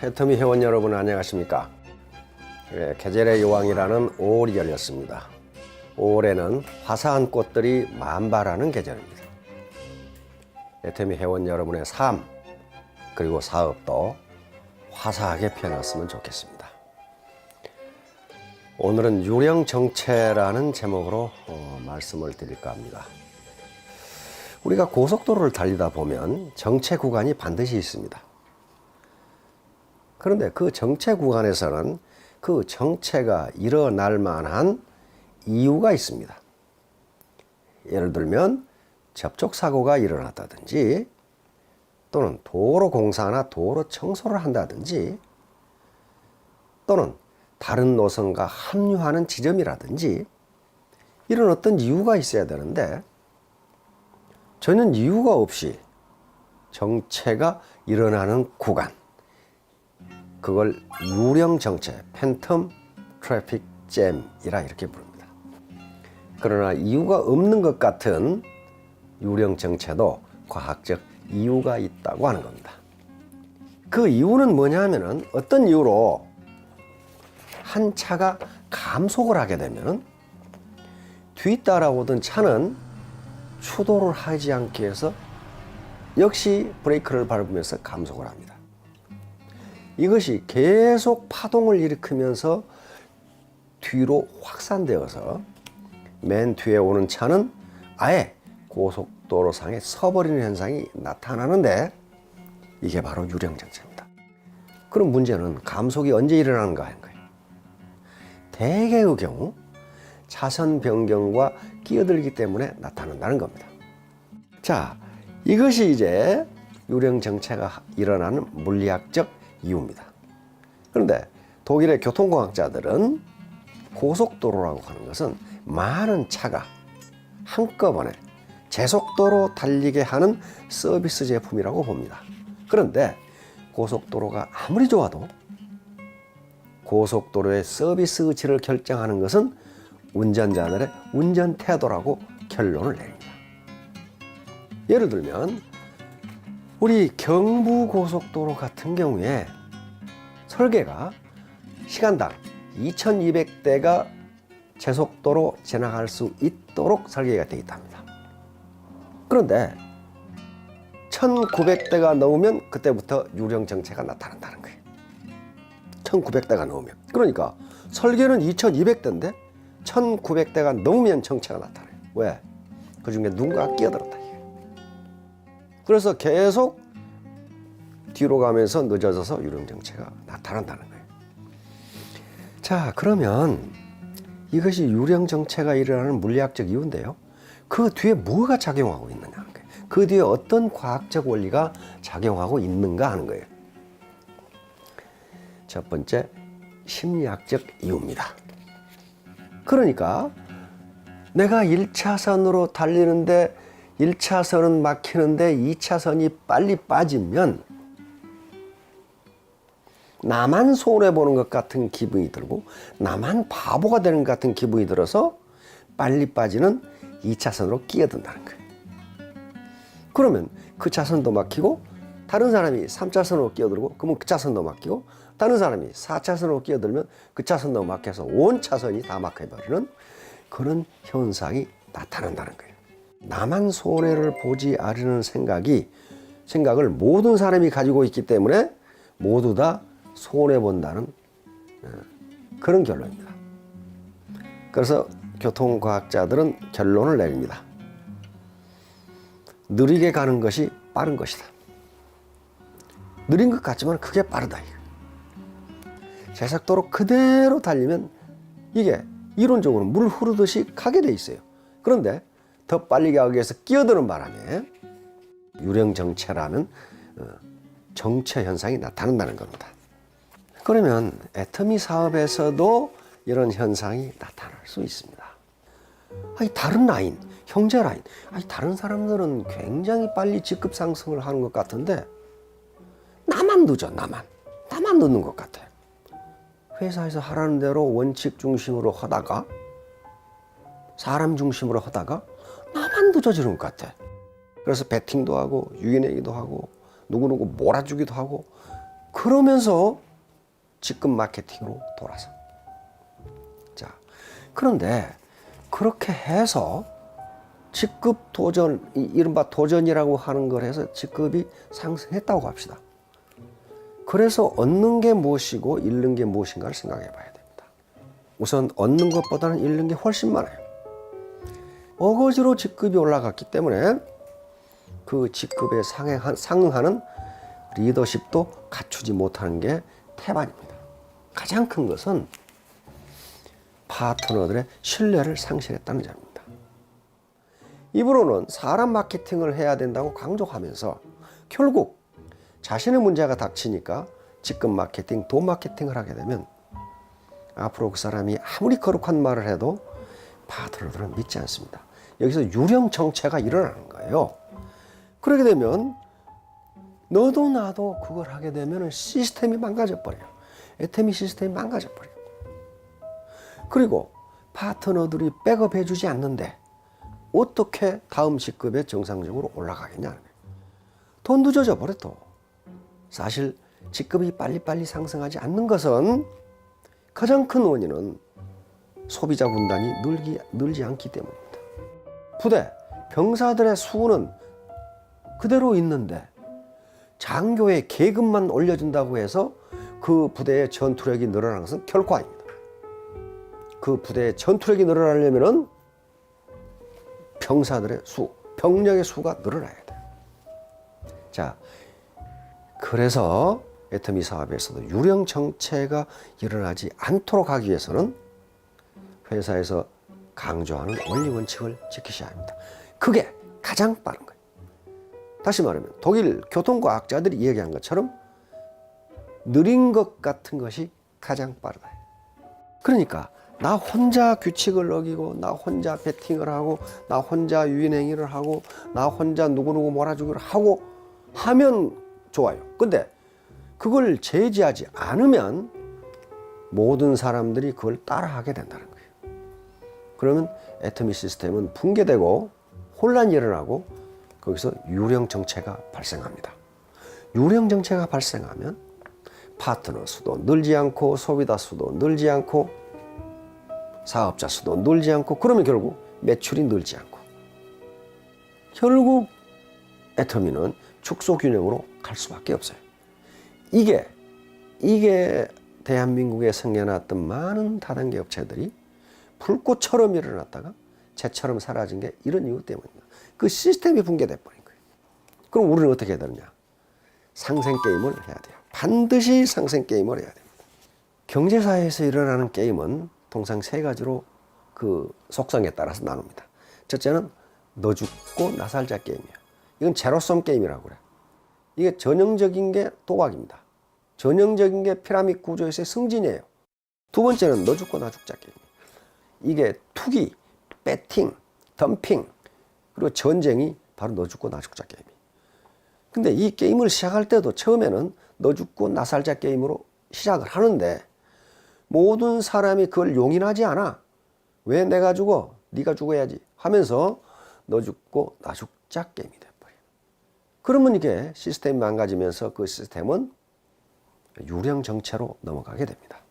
애터미 회원 여러분 안녕하십니까? 계절의 여왕이라는 5월이 열렸습니다. 5월에는 화사한 꽃들이 만발하는 계절입니다. 애터미 회원 여러분의 삶 그리고 사업도 화사하게 변했으면 좋겠습니다. 오늘은 유령정체라는 제목으로 말씀을 드릴까 합니다. 우리가 고속도로를 달리다 보면 정체 구간이 반드시 있습니다. 그런데 그 정체 구간에서는 그 정체가 일어날 만한 이유가 있습니다. 예를 들면 접촉사고가 일어났다든지 또는 도로 공사나 도로 청소를 한다든지 또는 다른 노선과 합류하는 지점이라든지 이런 어떤 이유가 있어야 되는데 전혀 이유가 없이 정체가 일어나는 구간, 그걸 유령정체, 팬텀 트래픽 잼이라 이렇게 부릅니다. 그러나 이유가 없는 것 같은 유령정체도 과학적 이유가 있다고 하는 겁니다. 그 이유는 뭐냐 하면은 어떤 이유로 한 차가 감속을 하게 되면 뒤따라오던 차는 추돌을 하지 않기 위해서 역시 브레이크를 밟으면서 감속을 합니다. 이것이 계속 파동을 일으키면서 뒤로 확산되어서 맨 뒤에 오는 차는 아예 고속도로상에 서버리는 현상이 나타나는데 이게 바로 유령정체입니다. 그럼 문제는 감속이 언제 일어나는가 하는 거예요. 대개의 경우 차선 변경과 끼어들기 때문에 나타난다는 겁니다. 자, 이것이 이제 유령정체가 일어나는 물리학적 이유입니다. 그런데 독일의 교통공학자들은 고속도로라고 하는 것은 많은 차가 한꺼번에 제속도로 달리게 하는 서비스 제품이라고 봅니다. 그런데 고속도로가 아무리 좋아도 고속도로의 서비스 의지를 결정하는 것은 운전자들의 운전 태도라고 결론을 내립니다. 예를 들면 우리 경부고속도로 같은 경우에 설계가 시간당 2200대가 제속도로 지나갈 수 있도록 설계가 되어 있답니다. 그런데 1900대가 넘으면 그때부터 유령정체가 나타난다는 거예요. 1900대가 넘으면. 그러니까 설계는 2200대인데 1900대가 넘으면 정체가 나타나요. 왜? 그 중에 누군가가 끼어들었다. 그래서 계속 뒤로 가면서 늦어져서 유령정체가 나타난다는 거예요. 자, 그러면 이것이 유령정체가 일어나는 물리학적 이유인데요. 그 뒤에 뭐가 작용하고 있느냐 하는 거예요. 그 뒤에 어떤 과학적 원리가 작용하고 있는가 하는 거예요. 첫 번째, 심리학적 이유입니다. 그러니까 내가 1차선으로 달리는데 1차선은 막히는데 2차선이 빨리 빠지면 나만 손해보는 것 같은 기분이 들고 나만 바보가 되는 것 같은 기분이 들어서 빨리 빠지는 2차선으로 끼어든다는 거예요. 그러면 그 차선도 막히고 다른 사람이 3차선으로 끼어들고 그러면 그 차선도 막히고 다른 사람이 4차선으로 끼어들면 그 차선도 막혀서 온 차선이 다 막혀버리는 그런 현상이 나타난다는 거예요. 나만 손해를 보지 않으려는 생각을 모든 사람이 가지고 있기 때문에 모두 다 손해본다는 그런 결론입니다. 그래서 교통과학자들은 결론을 내립니다. 느리게 가는 것이 빠른 것이다. 느린 것 같지만 그게 빠르다. 제속도로 그대로 달리면 이게 이론적으로 물 흐르듯이 가게 돼 있어요. 그런데 더 빨리 가기 위해서 끼어드는 바람에 유령정체라는 정체 현상이 나타난다는 겁니다. 그러면 애터미 사업에서도 이런 현상이 나타날 수 있습니다. 아니, 다른 라인, 형제 라인, 아니, 다른 사람들은 굉장히 빨리 직급 상승을 하는 것 같은데 나만 늦어, 나만 늦는 것 같아요. 회사에서 하라는 대로 원칙 중심으로 하다가 사람 중심으로 하다가 나만 늦어지는 것 같아. 그래서 배팅도 하고 유인하기도 하고 누구누구 몰아주기도 하고 그러면서 직급 마케팅으로 돌아서. 자, 그런데 그렇게 해서 직급 도전, 이른바 도전이라고 하는 걸 해서 직급이 상승했다고 합시다. 그래서 얻는 게 무엇이고 잃는 게 무엇인가를 생각해 봐야 됩니다. 우선 얻는 것보다는 잃는 게 훨씬 많아요. 어거지로 직급이 올라갔기 때문에 그 직급에 상응하는 리더십도 갖추지 못하는 게 태반입니다. 가장 큰 것은 파트너들의 신뢰를 상실했다는 점입니다. 입으로는 사람 마케팅을 해야 된다고 강조하면서 결국 자신의 문제가 닥치니까 직급 마케팅, 돈 마케팅을 하게 되면 앞으로 그 사람이 아무리 거룩한 말을 해도 파트너들은 믿지 않습니다. 여기서 유령 정체가 일어나는 거예요. 그렇게 되면 너도 나도 그걸 하게 되면 시스템이 망가져 버려요. 애터미 시스템이 망가져 버려요. 그리고 파트너들이 백업해 주지 않는데 어떻게 다음 직급에 정상적으로 올라가겠냐는 거예요. 더 늦어져 버렸어. 사실 직급이 빨리빨리 상승하지 않는 것은 가장 큰 원인은 소비자 군단이 늘지 않기 때문입니다. 부대, 병사들의 수는 그대로 있는데 장교의 계급만 올려준다고 해서 그 부대의 전투력이 늘어나는 것은 결코 아닙니다. 그 부대의 전투력이 늘어나려면 병사들의 수, 병력의 수가 늘어나야 돼요. 자, 그래서 애터미 사업에서도 유령 정체가 일어나지 않도록 하기 위해서는 회사에서 강조하는 원리 원칙을 지키셔야 합니다. 그게 가장 빠른 거예요. 다시 말하면 독일 교통과학자들이 이야기한 것처럼 느린 것 같은 것이 가장 빠르다. 그러니까 나 혼자 규칙을 어기고 나 혼자 베팅을 하고 나 혼자 유인행위를 하고 나 혼자 누구누구 몰아주기를 하고 하면 좋아요. 근데 그걸 제지하지 않으면 모든 사람들이 그걸 따라하게 된다는 거예요. 그러면 애터미 시스템은 붕괴되고 혼란이 일어나고 거기서 유령 정체가 발생합니다. 유령 정체가 발생하면 파트너 수도 늘지 않고 소비자 수도 늘지 않고 사업자 수도 늘지 않고 그러면 결국 매출이 늘지 않고 결국 애터미는 축소 균형으로 갈 수밖에 없어요. 이게 대한민국에 생겨났던 많은 다단계 업체들이 불꽃처럼 일어났다가 재처럼 사라진 게 이런 이유 때문입니다. 그 시스템이 붕괴돼 버린 거예요. 그럼 우리는 어떻게 해야 되느냐? 상생 게임을 해야 돼요. 반드시 상생 게임을 해야 됩니다. 경제사회에서 일어나는 게임은 통상 세 가지로 그 속성에 따라서 나눕니다. 첫째는 너 죽고 나 살자 게임이에요. 이건 제로섬 게임이라고 그래요. 이게 전형적인 게 도박입니다. 전형적인 게 피라미드 구조에서의 승진이에요. 두 번째는 너 죽고 나 죽자 게임이에요. 이게 투기, 배팅, 덤핑, 그리고 전쟁이 바로 너 죽고 나 죽자 게임이에요. 근데 이 게임을 시작할 때도 처음에는 너 죽고 나 살자 게임으로 시작을 하는데 모든 사람이 그걸 용인하지 않아. 왜 내가 죽어? 네가 죽어야지 하면서 너 죽고 나 죽자 게임이 돼버려요. 그러면 이게 시스템이 망가지면서 그 시스템은 유령 정체로 넘어가게 됩니다.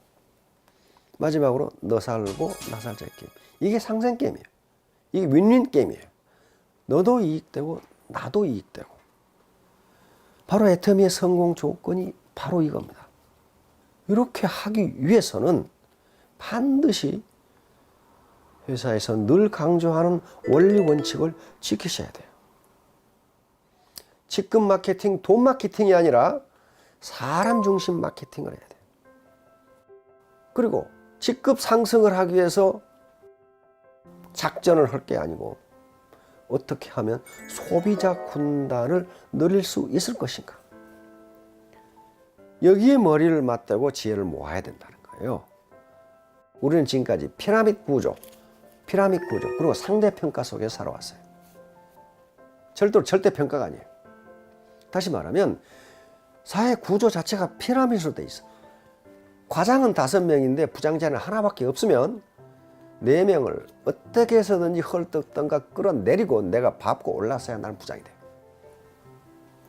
마지막으로 너 살고 나 살자 게임. 이게 상생 게임이에요. 이게 윈윈 게임이에요. 너도 이익되고 나도 이익되고. 바로 애터미의 성공 조건이 바로 이겁니다. 이렇게 하기 위해서는 반드시 회사에서 늘 강조하는 원리 원칙을 지키셔야 돼요. 직급 마케팅, 돈 마케팅이 아니라 사람 중심 마케팅을 해야 돼요. 그리고 직급 상승을 하기 위해서 작전을 할 게 아니고 어떻게 하면 소비자 군단을 늘릴 수 있을 것인가. 여기에 머리를 맞대고 지혜를 모아야 된다는 거예요. 우리는 지금까지 피라미드 구조, 그리고 상대평가 속에 살아왔어요. 절대로 절대평가가 아니에요. 다시 말하면 사회 구조 자체가 피라미드로 돼 있어. 과장은 5명인데 부장자는 하나밖에 없으면 4명을 어떻게 해서든지 헐떡던가 끌어내리고 내가 밟고 올라서야 나는 부장이 돼.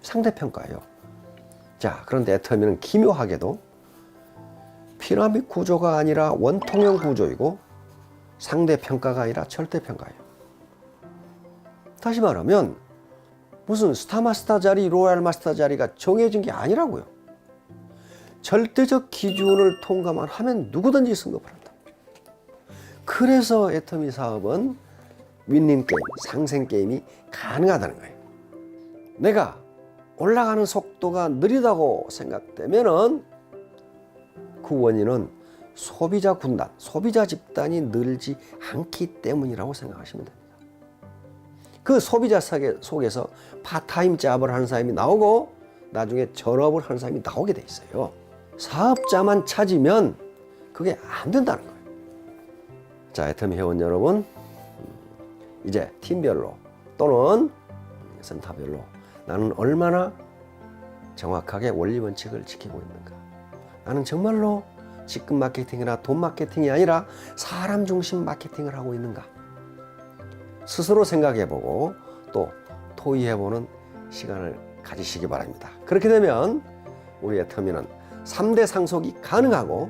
상대평가예요. 자, 그런데 애터미는 기묘하게도 피라미드 구조가 아니라 원통형 구조이고 상대평가가 아니라 절대평가예요. 다시 말하면 무슨 스타마스터 자리, 로얄 마스터 자리가 정해진 게 아니라고요. 절대적 기준을 통과만 하면 누구든지 승급을 한다. 그래서 애터미 사업은 윈닝 게임, 상생 게임이 가능하다는 거예요. 내가 올라가는 속도가 느리다고 생각되면은 그 원인은 소비자 군단, 소비자 집단이 늘지 않기 때문이라고 생각하시면 됩니다. 그 소비자 속에서 파타임 잡을 하는 사람이 나오고 나중에 전업을 하는 사람이 나오게 돼 있어요. 사업자만 찾으면 그게 안 된다는 거예요. 자, 애터미 회원 여러분, 이제 팀별로 또는 센터별로 나는 얼마나 정확하게 원리 원칙을 지키고 있는가. 나는 정말로 직급 마케팅이나 돈 마케팅이 아니라 사람 중심 마케팅을 하고 있는가. 스스로 생각해보고 또 토의해보는 시간을 가지시기 바랍니다. 그렇게 되면 우리 애터미는 3대 상속이 가능하고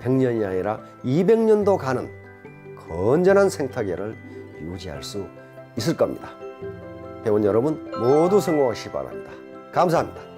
100년이 아니라 200년도 가는 건전한 생태계를 유지할 수 있을 겁니다. 회원 여러분 모두 성공하시기 바랍니다. 감사합니다.